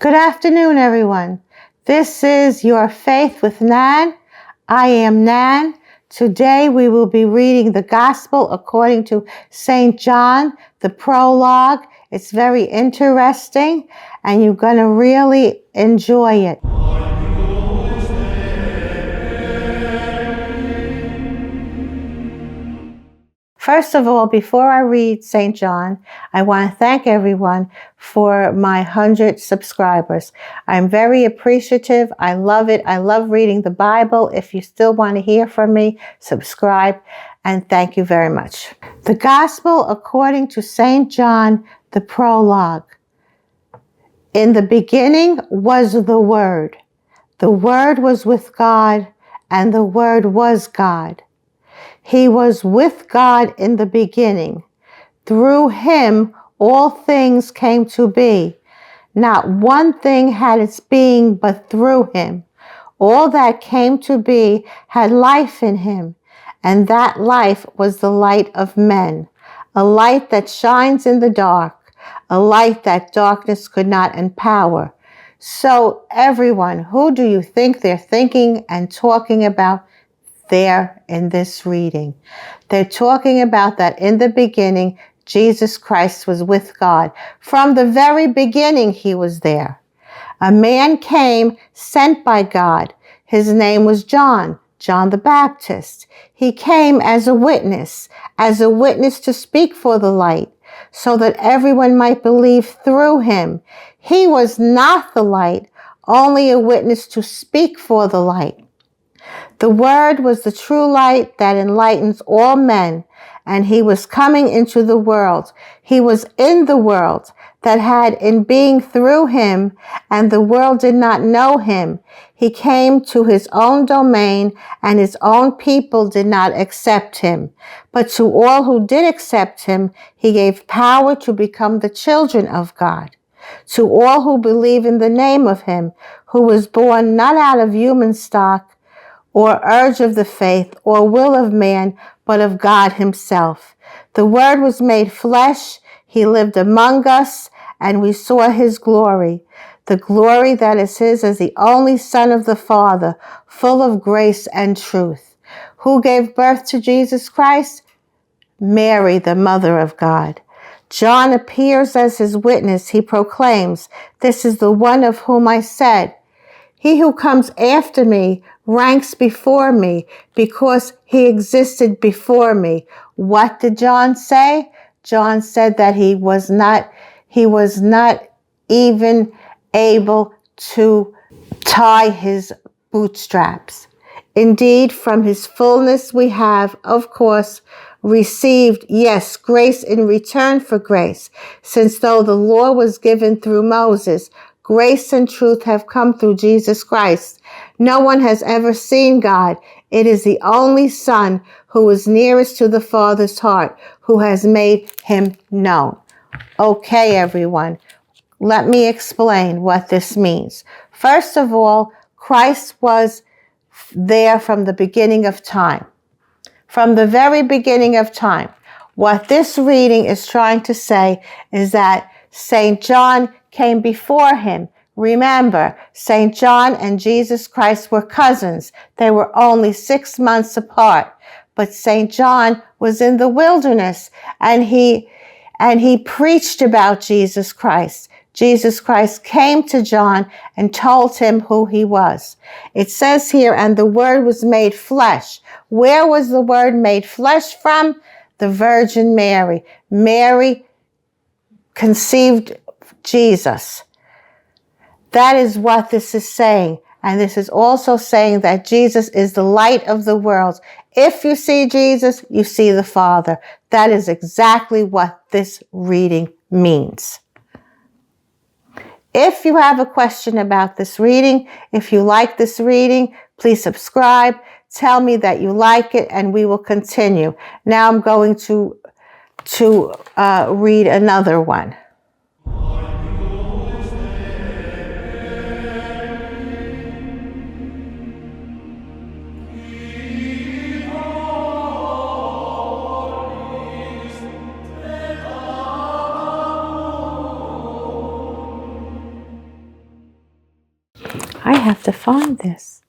Good afternoon, everyone. This is Your Faith with Nan. I am Nan. Today we will be reading the Gospel according to St. John, the Prologue. It's very interesting, and you're going to really enjoy it. First of all, before I read St. John, I want to thank everyone for my 100 subscribers. I'm very appreciative. I love it. I love reading the Bible. If you still want to hear from me, subscribe, and thank you very much. The Gospel according to St. John, the Prologue. In the beginning was the Word. The Word was with God, and the Word was God. He was with God in the beginning. Through him, all things came to be. Not one thing had its being but through him. All that came to be had life in him, and that life was the light of men, a light that shines in the dark, a light that darkness could not empower. So everyone, who do you think they're thinking and talking about there in this reading? They're talking about that in the beginning, Jesus Christ was with God. From the very beginning, he was there. A man came sent by God. His name was John the Baptist. He came as a witness to speak for the light, so that everyone might believe through him. He was not the light, only a witness to speak for the light. The Word was the true light that enlightens all men, and he was coming into the world. He was in the world that had in being through him, and the world did not know him. He came to his own domain, and his own people did not accept him. But to all who did accept him, he gave power to become the children of God. To all who believe in the name of him, who was born not out of human stock, or urge of the faith, or will of man, but of God himself. The Word was made flesh. He lived among us, and we saw his glory. The glory that is his as the only Son of the Father, full of grace and truth. Who gave birth to Jesus Christ? Mary, the Mother of God. John appears as his witness. He proclaims, "This is the one of whom I said, he who comes after me ranks before me, because he existed before me." What did John say? John said that he was not even able to tie his bootstraps. Indeed, from his fullness we have, of course, received, yes, grace in return for grace, since though the law was given through Moses, grace and truth have come through Jesus Christ. No one has ever seen God. It is the only Son who is nearest to the Father's heart, who has made him known. Okay, everyone, let me explain what this means. First of all, Christ was there from the beginning of time. From the very beginning of time. What this reading is trying to say is that St. John came before him. Remember, St. John and Jesus Christ were cousins. They were only 6 months apart. But St. John was in the wilderness, and he preached about Jesus Christ. Jesus Christ came to John and told him who he was. It says here, and the Word was made flesh. Where was the Word made flesh from? The Virgin Mary. Mary conceived Jesus. That is what this is saying. And this is also saying that Jesus is the light of the world. If you see Jesus, you see the Father. That is exactly what this reading means. If you have a question about this reading, if you like this reading, please subscribe. Tell me that you like it, and we will continue. Now I'm going to read another one. I have to find this.